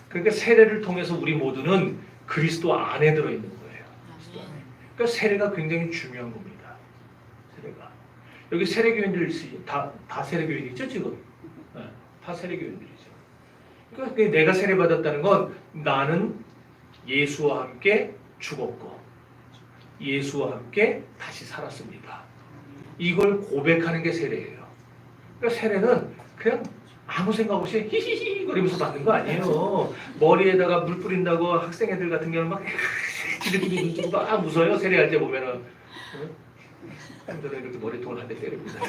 그러니까 세례를 통해서 우리 모두는 그리스도 안에 들어있는 거예요. 그러니까 세례가 굉장히 중요한 겁니다. 세례가. 여기 세례교인들 다 세례교인이죠 지금? 네, 다 세례교인들이죠. 그러니까 내가 세례받았다는 건 나는 예수와 함께 죽었고 예수와 함께 다시 살았습니다. 이걸 고백하는 게 세례예요. 그러니까 세례는 그냥 아무 생각 없이 히히히 거리면서 받는 거 아니에요. 머리에다가 물 뿌린다고 학생 애들 같은 경우는 막 지들끼리 눈 뜨고 막 웃어요. 세례할 때 보면은. 저는 이렇게 머리통을 한 대 때립니다.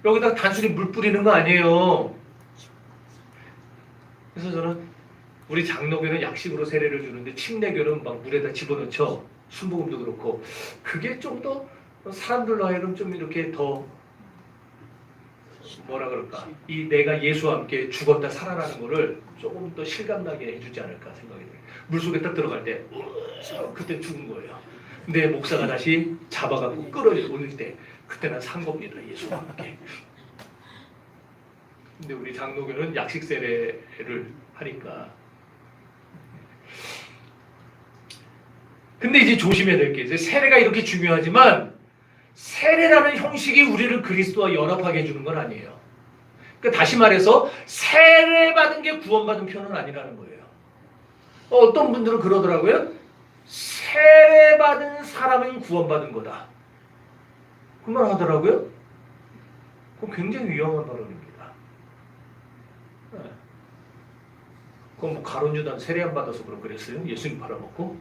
여기다 단순히 물 뿌리는 거 아니에요. 그래서 저는 우리 장로교는 약식으로 세례를 주는데 침례교는 막 물에다 집어넣죠. 순복음도 그렇고. 그게 좀 더 사람들로 하여금 좀 이렇게 더 뭐라 그럴까, 이 내가 예수와 함께 죽었다 살아나는 거를 조금 더 실감나게 해주지 않을까 생각이 들어요. 물속에 딱 들어갈 때 그때 죽은 거예요. 근데 목사가 다시 잡아갖고 끌어올릴 때 그때 난 산 겁니다. 예수와 함께. 근데 우리 장로교는 약식 세례를 하니까. 근데 이제 조심해야 될 게 있어요. 세례가 이렇게 중요하지만 세례라는 형식이 우리를 그리스도와 연합하게 해주는 건 아니에요. 그러니까 다시 말해서 세례받은 게 구원받은 표현은 아니라는 거예요. 어떤 분들은 그러더라고요. 세례받은 사람은 구원받은 거다. 그 말 하더라고요. 그건 굉장히 위험한 발언입니다. 그건 뭐 가론유다는 세례 안 받아서 그랬어요? 예수님 팔아먹고?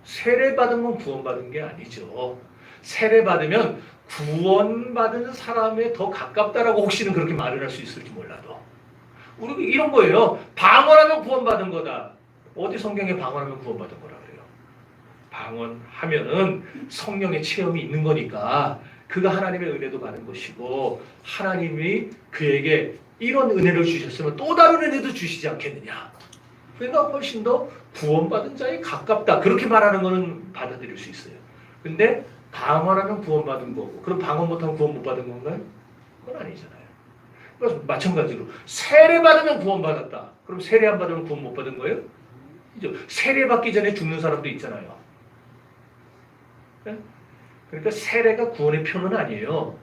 세례받은 건 구원받은 게 아니죠. 세례받으면 구원받은 사람에 더 가깝다라고 혹시는 그렇게 말을 할 수 있을지 몰라도 우리 이런 거예요. 방언하면 구원받은 거다. 어디 성경에 방언하면 구원받은 거라 그래요? 방언하면은 성령의 체험이 있는 거니까 그가 하나님의 은혜도 받은 것이고 하나님이 그에게 이런 은혜를 주셨으면 또 다른 은혜도 주시지 않겠느냐. 그러니까 훨씬 더 구원받은 자에 가깝다. 그렇게 말하는 거는 받아들일 수 있어요. 근데 방언하면 구원받은 거고 그럼 방언 못하면 구원 못 받은 건가요? 그건 아니잖아요. 그래서 마찬가지로 세례받으면 구원받았다. 그럼 세례 안 받으면 구원 못 받은 거예요? 세례받기 전에 죽는 사람도 있잖아요. 그러니까 세례가 구원의 표는 아니에요.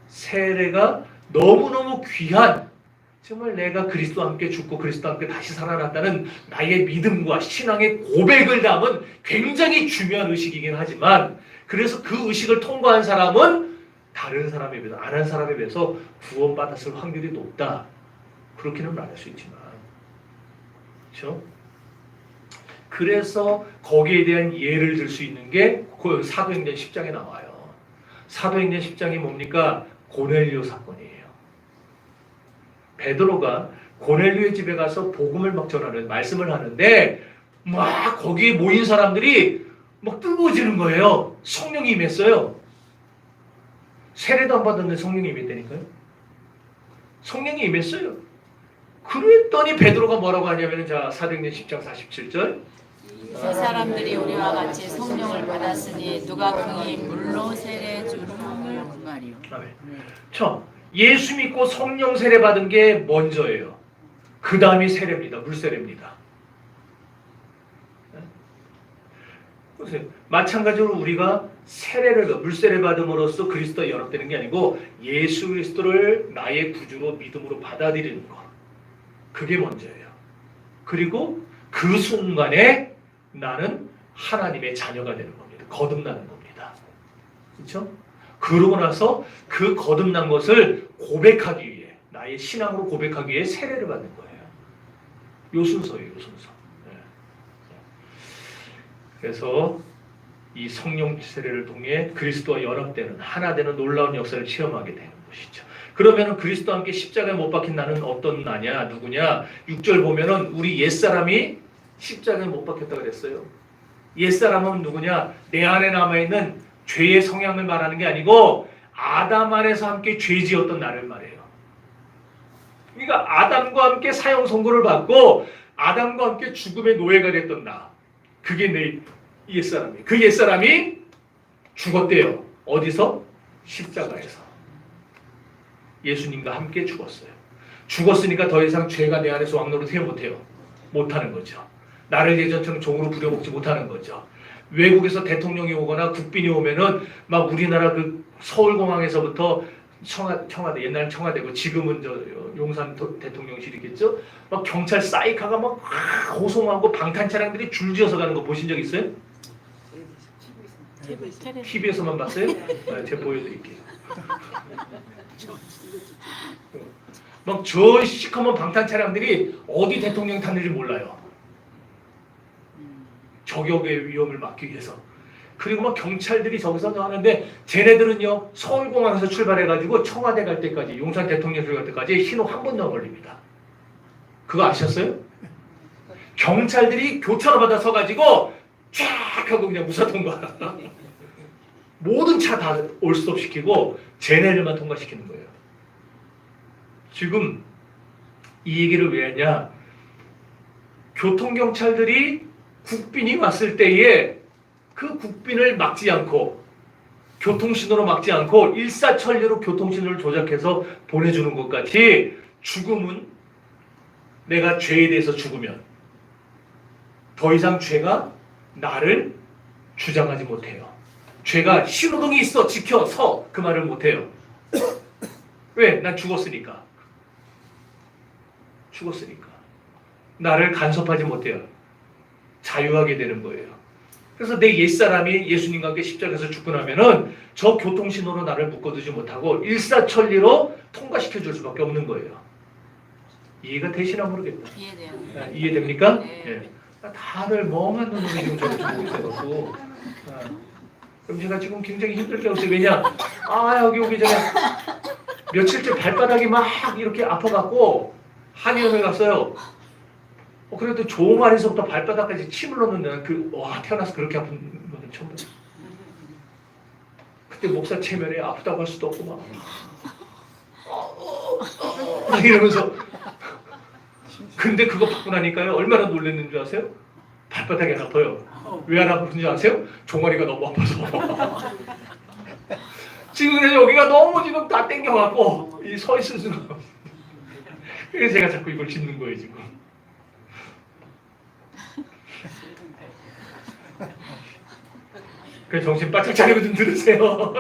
세례가 너무너무 귀한, 정말 내가 그리스도와 함께 죽고 그리스도와 함께 다시 살아났다는 나의 믿음과 신앙의 고백을 담은 굉장히 중요한 의식이긴 하지만, 그래서 그 의식을 통과한 사람은 다른 사람에 비해서, 안 한 사람에 비해서 구원받았을 확률이 높다. 그렇게는 말할 수 있지만, 그렇죠? 그래서 거기에 대한 예를 들 수 있는 게 그 사도행전 10장에 나와요. 사도행전 10장이 뭡니까? 고넬료 사건이에요. 베드로가 고넬료의 집에 가서 복음을 막 전하는, 말씀을 하는데 막 거기에 모인 사람들이 막 뜨거워지는 거예요. 성령이 임했어요. 세례도 안 받았는데 성령이 임했다니까요. 성령이 임했어요. 그랬더니 베드로가 뭐라고 하냐면, 자, 사도행전 10장 47절. 세 사람들이 우리와 같이 성령을 받았으니 누가 그이 물로 세례 주는 그 말이요. 아멘. 자, 예수 믿고 성령 세례 받은 게 먼저예요. 그 다음이 세례입니다. 물세례입니다. 보세요. 마찬가지로 우리가 세례를, 물세례 받음으로써 그리스도와 연합되는 게 아니고 예수 그리스도를 나의 구주로 믿음으로 받아들이는 것. 그게 먼저예요. 그리고 그 순간에 나는 하나님의 자녀가 되는 겁니다. 거듭나는 겁니다. 그렇죠? 그러고 나서 그 거듭난 것을 고백하기 위해, 나의 신앙으로 고백하기 위해 세례를 받는 거예요. 요 순서예요. 요 순서. 네. 그래서 이 성령 세례를 통해 그리스도와 연합되는, 하나 되는 놀라운 역사를 체험하게 되는 것이죠. 그러면 그리스도와 함께 십자가에 못 박힌 나는 어떤 나냐, 누구냐? 6절 보면은 우리 옛사람이 십자가에 못 박혔다고 그랬어요. 옛사람은 누구냐? 내 안에 남아있는 죄의 성향을 말하는 게 아니고 아담 안에서 함께 죄 지었던 나를 말해요. 그러니까 아담과 함께 사형 선고를 받고 아담과 함께 죽음의 노예가 됐던 나. 그게 내 옛사람이. 그 옛사람이 죽었대요. 어디서? 십자가에서. 예수님과 함께 죽었어요. 죽었으니까 더 이상 죄가 내 안에서 왕노릇 해 못해요. 못하는 거죠. 나를 예전처럼 종으로 부려먹지 못하는 거죠. 외국에서 대통령이 오거나 국빈이 오면은 막 우리나라 그 서울공항에서부터 청와대, 옛날엔 청와대고 지금은 저 용산 대통령실이겠죠. 막 경찰 사이카가 막 호송하고 방탄 차량들이 줄지어서 가는 거 보신 적 있어요? TV에서만 봤어요? 네, 제가 보여드릴게요. 막 저 시커먼 방탄 차량들이 어디 대통령 탔는지 몰라요. 저격의 위험을 막기 위해서. 그리고 막 경찰들이 저기서 하는데 쟤네들은요 서울공항에서 출발해가지고 청와대 갈 때까지, 용산 대통령실 갈 때까지 신호 한 번도 안 걸립니다. 그거 아셨어요? 경찰들이 교차로 받아 서가지고 쫙 하고 그냥 무사 통과. 모든 차 다 올스톱 시키고 쟤네들만 통과시키는 거예요. 지금 이 얘기를 왜 하냐? 교통경찰들이 국빈이 왔을 때에 그 국빈을 막지 않고, 교통신호로 막지 않고 일사천리로 교통신호를 조작해서 보내주는 것 같이, 죽음은 내가 죄에 대해서 죽으면 더 이상 죄가 나를 주장하지 못해요. 죄가 신호등이 있어 지켜 서 그 말을 못해요. 왜? 난 죽었으니까. 죽었으니까. 나를 간섭하지 못해요. 자유하게 되는 거예요. 그래서 내 옛사람이 예수님과 함께 십자가에서 죽고 나면은 저 교통신호로 나를 묶어두지 못하고 일사천리로 통과시켜줄 수밖에 없는 거예요. 이해가 되시나 모르겠다. 이해돼요. 아, 이해됩니까? 네. 예. 다들 멍한 눈으로 지금 저를 보고 있어갖고. 그럼 제가 지금 굉장히 힘들게 하고 있어요. 왜냐? 여기 오기 전에 며칠째 발바닥이 막 이렇게 아파갖고 한의원에 갔어요. 그래도 종아리서부터 발바닥까지 침을 넣는데 태어나서 그렇게 아픈 건 처음 봤어요. 그때 목사 체면에 아프다고 할 수도 없고 막 이러면서. 근데 그거 받고 나니까요 얼마나 놀랐는 줄 아세요? 발바닥이 안 아파요. 왜 안 아픈지 아세요? 종아리가 너무 아파서. 지금 그래서 여기가 너무 지금 다 땡겨갖고 이 서 있을 수가 없어요. 그래서 제가 자꾸 이걸 짚는 거예요 지금. 그래서 정신 바짝 차리고 좀 들으세요.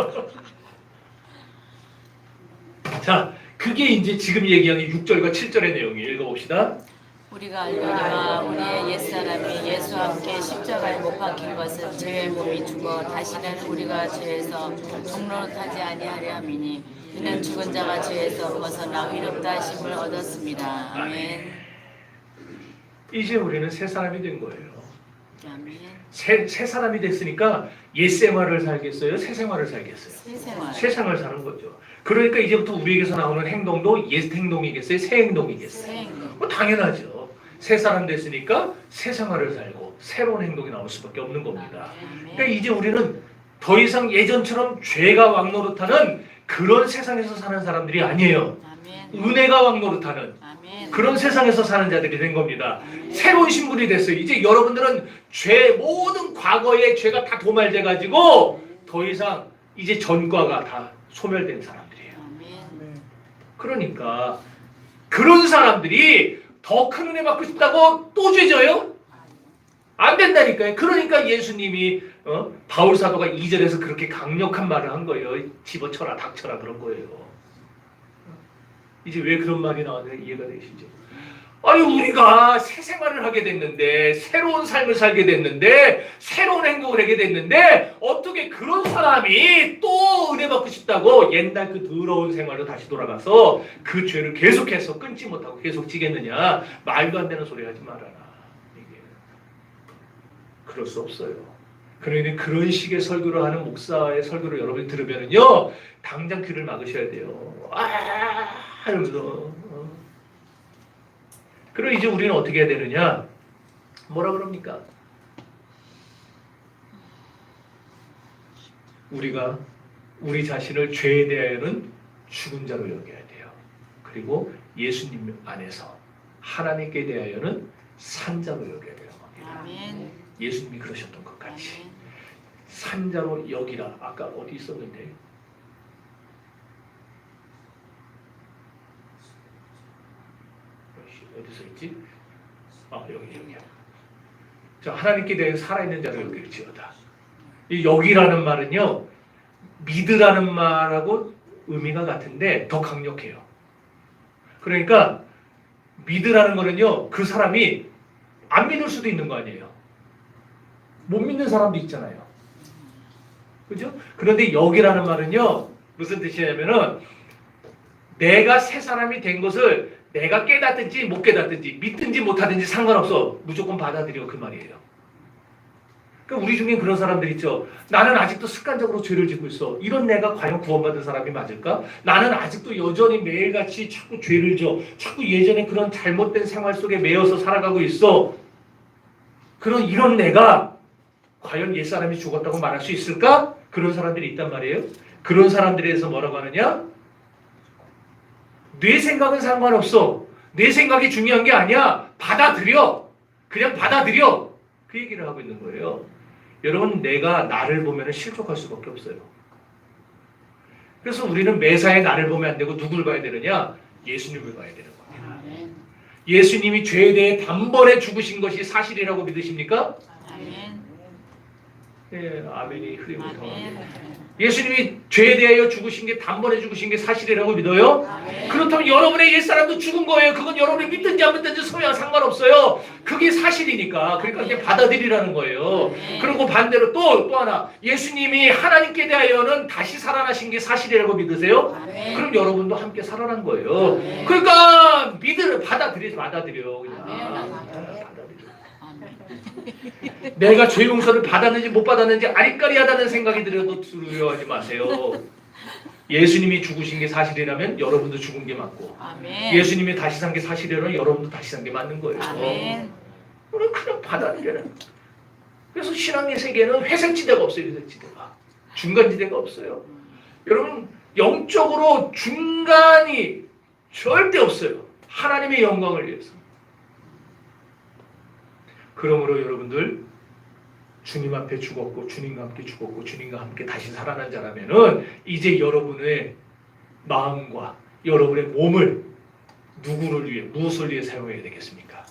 그게 이제 지금 얘기하는 6절과 7절의 내용이에요. 읽어봅시다. 우리가 알거니와 우리의 옛사람이 예수와 함께 십자가에 못 박힌 것은 죄의 몸이 죽어 다시는 우리가 죄에서 종노릇하지 아니하려 함이니 이는 죽은 자가 죄에서 벗어나 의롭다 하심을 얻었습니다. 아멘. 이제 우리는 새 사람이 된 거예요. 아멘. 새 사람이 됐으니까 옛 생활을 살겠어요? 새 생활을 살겠어요? 새 생활. 새 생활을 사는 거죠. 그러니까 이제부터 우리에게서 나오는 행동도 옛 행동이겠어요? 새 행동이겠어요? 새 행동. 뭐 당연하죠. 새 사람 됐으니까 새 생활을 살고 새로운 행동이 나올 수밖에 없는 겁니다. 그러니까 이제 우리는 더 이상 예전처럼 죄가 왕노릇하는 그런 세상에서 사는 사람들이 아니에요. 아멘. 은혜가 왕노릇하는 아멘. 그런 세상에서 사는 자들이 된 겁니다. 아멘. 새로운 신분이 됐어요. 이제 여러분들은 모든 과거의 죄가 다 도말돼가지고 더 이상 이제 전과가 다 소멸된 사람들이에요. 아멘. 그러니까 그런 사람들이 더 큰 은혜 받고 싶다고 또 죄져요? 안 된다니까요. 그러니까 예수님이 바울 사도가 2절에서 그렇게 강력한 말을 한 거예요. 집어쳐라 닥쳐라 그런 거예요. 이제 왜 그런 말이 나왔는지 이해가 되시죠? 아니 우리가 새 생활을 하게 됐는데 새로운 삶을 살게 됐는데 새로운 행동을 하게 됐는데 어떻게 그런 사람이 또 은혜 받고 싶다고 옛날 그 더러운 생활로 다시 돌아가서 그 죄를 계속해서 끊지 못하고 계속 지겠느냐. 말도 안 되는 소리 하지 말아라. 이게 그럴 수 없어요. 그러니 그런 식의 설교를 하는 목사의 설교를 여러분이 들으면요 당장 귀를 막으셔야 돼요. 하면서 그럼 이제 우리는 어떻게 해야 되느냐? 뭐라 그럽니까? 우리가 우리 자신을 죄에 대하여는 죽은 자로 여겨야 돼요. 그리고 예수님 안에서 하나님께 대하여는 산자로 여겨야 되는 겁니다. 아멘. 예수님이 그러셨던 것 같이 아멘. 산자로 여기라. 아까 어디 있었는데? 어디서 있지? 여기야. 자, 하나님께 대해 살아있는 자를 여길지어다. 이 여기라는 말은요, 믿으라는 말하고 의미가 같은데 더 강력해요. 그러니까 믿으라는 거는요, 그 사람이 안 믿을 수도 있는 거 아니에요. 못 믿는 사람도 있잖아요. 그죠? 그런데 여기라는 말은요, 무슨 뜻이냐면은 내가 새 사람이 된 것을 내가 깨닫든지 못 깨닫든지 믿든지 못하든지 상관없어. 무조건 받아들여 그 말이에요. 그러니까 우리 중에 그런 사람들 있죠. 나는 아직도 습관적으로 죄를 짓고 있어. 이런 내가 과연 구원받은 사람이 맞을까? 나는 아직도 여전히 매일같이 자꾸 죄를 져. 자꾸 예전에 그런 잘못된 생활 속에 매여서 살아가고 있어. 이런 내가 과연 옛사람이 죽었다고 말할 수 있을까? 그런 사람들이 있단 말이에요. 그런 사람들에 대해서 뭐라고 하느냐? 내 생각은 상관없어. 내 생각이 중요한 게 아니야. 받아들여. 그냥 받아들여. 그 얘기를 하고 있는 거예요. 여러분, 내가 나를 보면 실족할 수밖에 없어요. 그래서 우리는 매사에 나를 보면 안 되고 누굴 봐야 되느냐? 예수님을 봐야 되는 겁니다. 예수님이 죄에 대해 단번에 죽으신 것이 사실이라고 믿으십니까? 아멘. 예, 아멘이 흐리고 통합니다. 아멘. 예수님이 죄에 대하여 죽으신 게 단번에 죽으신 게 사실이라고 믿어요? 아멘. 그렇다면 여러분의 옛사람도 죽은 거예요. 그건 여러분이 믿든지 안 믿든지 소양 상관없어요. 그게 사실이니까. 그러니까 이제 받아들이라는 거예요. 그리고 반대로 또 하나, 예수님이 하나님께 대하여는 다시 살아나신 게 사실이라고 믿으세요? 아멘. 그럼 여러분도 함께 살아난 거예요. 아멘. 그러니까 받아들여 그냥. 아멘. 내가 죄 용서를 받았는지 못 받았는지 아리까리하다는 생각이 들어도 두려워하지 마세요. 예수님이 죽으신 게 사실이라면 여러분도 죽은 게 맞고, 아멘. 예수님이 다시 산 게 사실이라면 여러분도 다시 산 게 맞는 거예요. 아멘. 우리는 그냥 받아들여요. 그래서 신앙의 세계는 회색지대가 없어요. 회색지대가. 중간지대가 없어요. 여러분, 영적으로 중간이 절대 없어요. 하나님의 영광을 위해서. 그러므로 여러분들 주님 앞에 죽었고 주님과 함께 죽었고 주님과 함께 다시 살아난 자라면은 이제 여러분의 마음과 여러분의 몸을 누구를 위해 무엇을 위해 사용해야 되겠습니까?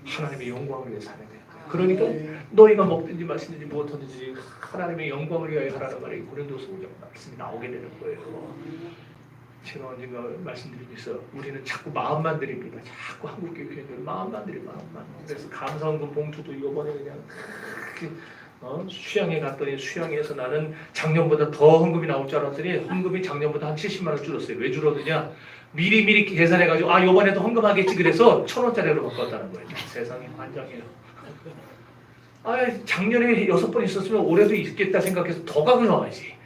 하나님의 영광을 위해 사용해야 돼요. 그러니까 너희가 먹든지 마시든지 무엇하든지 하나님의 영광을 위하여 하라는 말이 고린도서 5장 말씀이 나오게 되는 거예요. 제가 언젠가 말씀드린 게 있어요. 우리는 자꾸 마음만 드립니다. 자꾸 한국교회는 마음만 드려 마음만. 그래서 감사원금 봉투도 이번에 그냥 수양에 갔더니 수양에서 나는 작년보다 더 헌금이 나올 줄 알았더니 헌금이 작년보다 한 70만 원 줄었어요. 왜 줄었느냐? 미리 계산해가지고 아 이번에도 헌금하겠지 그래서 1,000원짜리로 바꿨다는 거예요. 세상에 환장해요. 아 작년에 6번 있었으면 올해도 있겠다 생각해서 더 갖고 나와야지.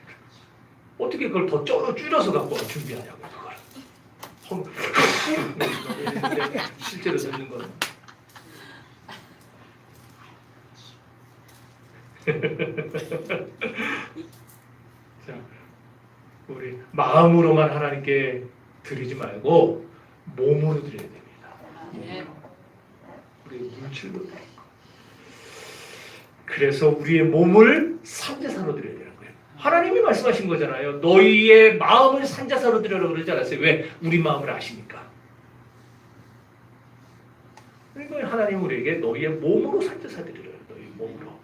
어떻게 그걸 더 줄여서 갖고 준비하냐고 그걸. 실제로 듣는 거는. 자, 우리 마음으로만 하나님께 드리지 말고 몸으로 드려야 됩니다. 우리 물질로 드리고. 그래서 우리의 몸을 산제사로 드려야 되는 거예요. 하나님이 말씀하신 거잖아요. 너희의 마음을 산제사로 드리라고 그러지 않았어요. 왜? 우리 마음을 아시니까. 그러니까 하나님 우리에게 너희의 몸으로 산제사 드리라고 너희 몸으로.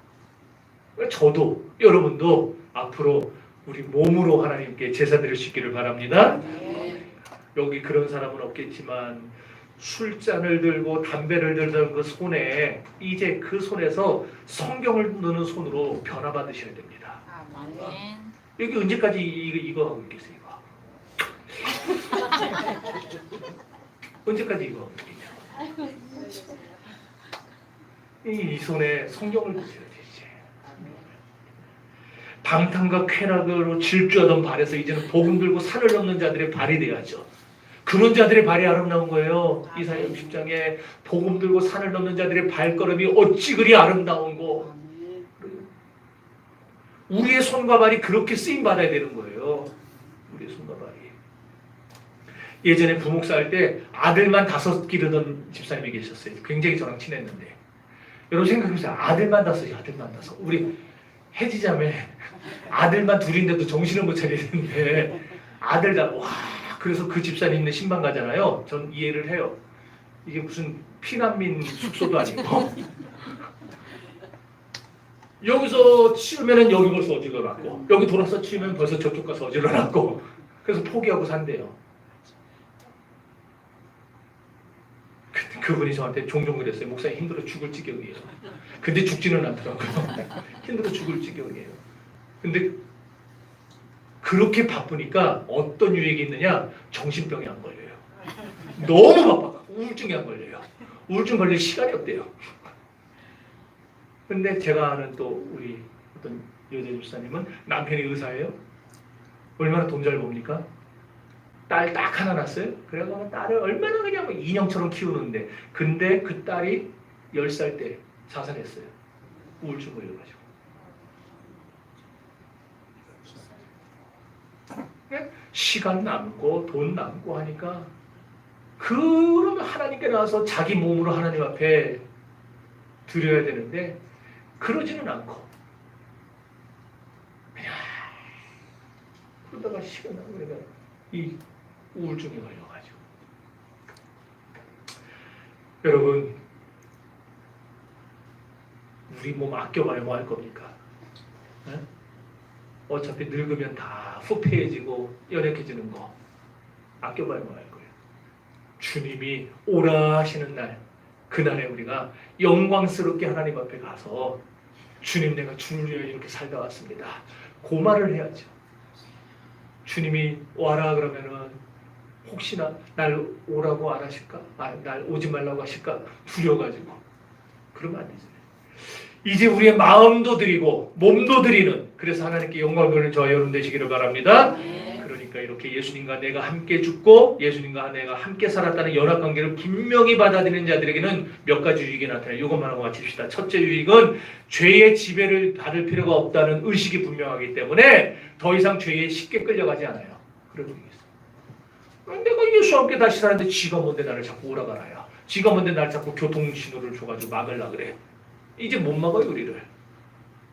그러니까 저도 여러분도 앞으로 우리 몸으로 하나님께 제사 드릴 수 있기를 바랍니다. 여기 그런 사람은 없겠지만 술잔을 들고 담배를 들던 그 손에 이제 그 손에서 성경을 넣는 손으로 변화받으셔야 됩니다. 아멘. 여기 언제까지 이거 하고 있겠어요? 이거 언제까지 이거 하고 있겠냐? 이 손에 성경을 드셔야 되지. 방탕과 쾌락으로 질주하던 발에서 이제는 복음 들고 산을 넘는 자들의 발이 돼야죠. 그런 자들의 발이 아름다운 거예요. 이사야 60장에 복음 들고 산을 넘는 자들의 발걸음이 어찌 그리 아름다운고. 우리의 손과 발이 그렇게 쓰임 받아야 되는 거예요. 우리의 손과 발이. 예전에 부목사 할 때 아들만 5 기르던 집사님이 계셨어요. 굉장히 저랑 친했는데. 여러분 생각해보세요. 아들만 5, 아들만 5. 우리 혜지자매 아들만 2인데도 정신을 못 차리는데 아들 다 와. 그래서 그 집사님네 신방 가잖아요. 전 이해를 해요. 이게 무슨 피난민 숙소도 아니고 여기서 치우면은 여기 벌써 어지러놨고 여기 돌아서 치우면 벌써 저쪽 가서 어지러놨고 그래서 포기하고 산대요. 그분이 저한테 종종 그랬어요. 목사님 힘들어 죽을 지경이에요. 근데 죽지는 않더라고요. 힘들어 죽을 지경이에요. 근데 그렇게 바쁘니까 어떤 유익이 있느냐? 정신병이 안 걸려요. 너무 바빠. 우울증이 안 걸려요. 우울증 걸릴 시간이 없대요. 근데 제가 아는 또 우리 어떤 여자 집사님은 남편이 의사예요. 얼마나 돈 잘 봅니까? 딸 딱 하나 낳았어요. 그래서 딸을 얼마나 그냥 인형처럼 키우는데 근데 그 딸이 10살 때 자살했어요. 우울증 걸려가지고. 시간 남고 돈 남고 하니까 그러면 하나님께 나와서 자기 몸으로 하나님 앞에 드려야 되는데 그러지는 않고 그냥 그러다가 시간 나고 그러니까 이 우울증이 걸려가지고 여러분 우리 몸 아껴봐야 뭐 할 겁니까? 네? 어차피 늙으면 다 후패해지고 연약해지는 거 아껴봐야 뭐 할 거예요. 주님이 오라 하시는 날 그날에 우리가 영광스럽게 하나님 앞에 가서 주님 내가 주를 위해 이렇게 살다 왔습니다. 그 말을 해야죠. 주님이 와라 그러면은 혹시나 날 오라고 안 하실까? 날 오지 말라고 하실까? 두려워가지고 그러면 안 되잖아요. 이제 우리의 마음도 드리고 몸도 드리는 그래서 하나님께 영광을 돌리는 저와 여러분 되시기를 바랍니다. 그러니까 이렇게 예수님과 내가 함께 죽고 예수님과 내가 함께 살았다는 연합관계를 분명히 받아들이는 자들에게는 몇 가지 유익이 나타나요. 이것만 하고 마칩시다. 첫째 유익은 죄의 지배를 받을 필요가 없다는 의식이 분명하기 때문에 더 이상 죄에 쉽게 끌려가지 않아요. 그런 의미가 있어요. 내가 예수와 함께 다시 사는데 지가 뭔데 나를 자꾸 오라가라야. 지가 뭔데 나를 자꾸 교통신호를 줘가지고 막으려 그래. 이제 못 막아요 우리를.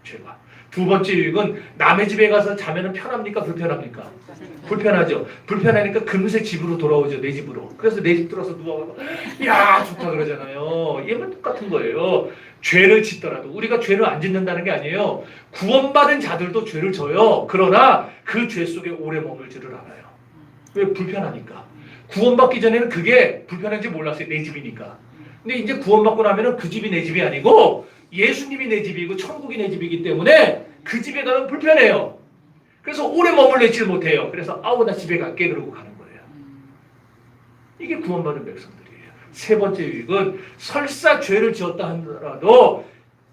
죄가. 두 번째 유익은 남의 집에 가서 자면은 편합니까 불편합니까? 불편하죠. 불편하니까 금세 집으로 돌아오죠. 내 집으로. 그래서 내 집 들어서 누워가고 야 좋다 그러잖아요. 얘는 똑같은 거예요. 죄를 짓더라도 우리가 죄를 안 짓는다는 게 아니에요. 구원받은 자들도 죄를 져요. 그러나 그 죄 속에 오래 머물지를 않아요. 왜? 불편하니까. 구원받기 전에는 그게 불편한지 몰랐어요. 내 집이니까. 근데 이제 구원받고 나면은 그 집이 내 집이 아니고 예수님이 내 집이고 천국이 내 집이기 때문에 그 집에 가면 불편해요. 그래서 오래 머물러 있지를 못해요. 그래서 아우 나 집에 갈게 그러고 가는 거예요. 이게 구원받은 백성들이에요. 세 번째 유익은 설사 죄를 지었다 하더라도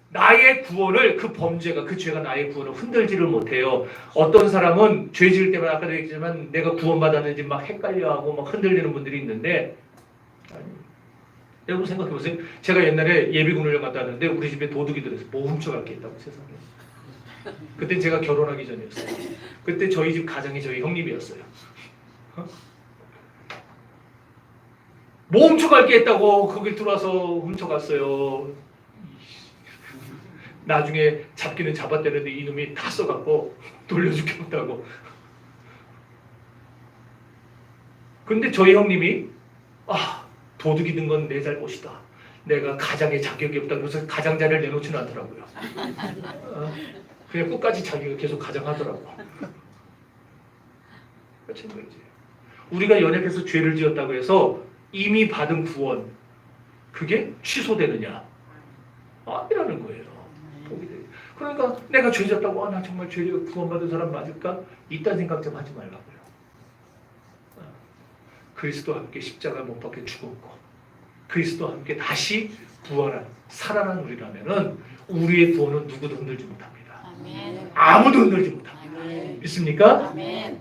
나의 구원을 그 범죄가 그 죄가 나의 구원을 흔들지를 못해요. 어떤 사람은 죄 지을 때마다 아까도 얘기했지만 내가 구원받았는지 막 헷갈려하고 막 흔들리는 분들이 있는데 아니, 여러분 생각해 보세요. 제가 옛날에 예비군을 갔다 왔는데 우리 집에 도둑이 들어서 뭐 훔쳐갈 게 있다고 세상에. 그때 제가 결혼하기 전이었어요. 그때 저희 집 가장이 저희 형님이었어요. 뭐 훔쳐갈 게 있다고 거길 들어와서 훔쳐갔어요. 나중에 잡기는 잡았대는데 이놈이 다 써갖고 돌려주게 못하고. 근데 저희 형님이 도둑이 든 건 내 잘못이다. 내가 가장의 자격이 없다. 그래서 가장자를 내놓지는 않더라고요. 그냥 끝까지 자기가 계속 가장하더라고. 마찬가지. 우리가 연약해서 죄를 지었다고 해서 이미 받은 구원 그게 취소되느냐? 아니라는 거예요. 그러니까 내가 죄 졌다고 나 정말 죄 구원받은 사람 맞을까? 이딴 생각 좀 하지 말라고요. 그리스도와 함께 십자가 못 박혀 죽었고 그리스도와 함께 다시 부활한 살아난 우리라면은 우리의 구원은 누구도 흔들지 못합니다. 아멘. 아무도 흔들지 못합니다. 아멘. 믿습니까? 아멘.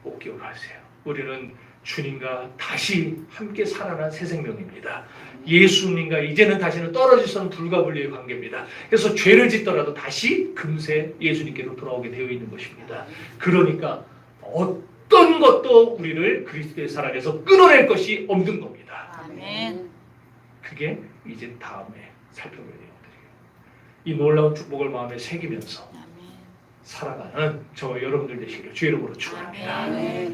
꼭 기억하세요. 우리는 주님과 다시 함께 살아난 새 생명입니다. 예수님과 이제는 다시는 떨어질 수는 불가분리의 관계입니다. 그래서 죄를 짓더라도 다시 금세 예수님께로 돌아오게 되어 있는 것입니다. 그러니까 어떤 것도 우리를 그리스도의 사랑에서 끊어낼 것이 없는 겁니다. 아멘. 그게 이제 다음에 살펴볼 내용들이에요. 이 놀라운 축복을 마음에 새기면서 아멘. 살아가는 저 여러분들 되시기를 주의 이름으로 축원합니다. 아멘.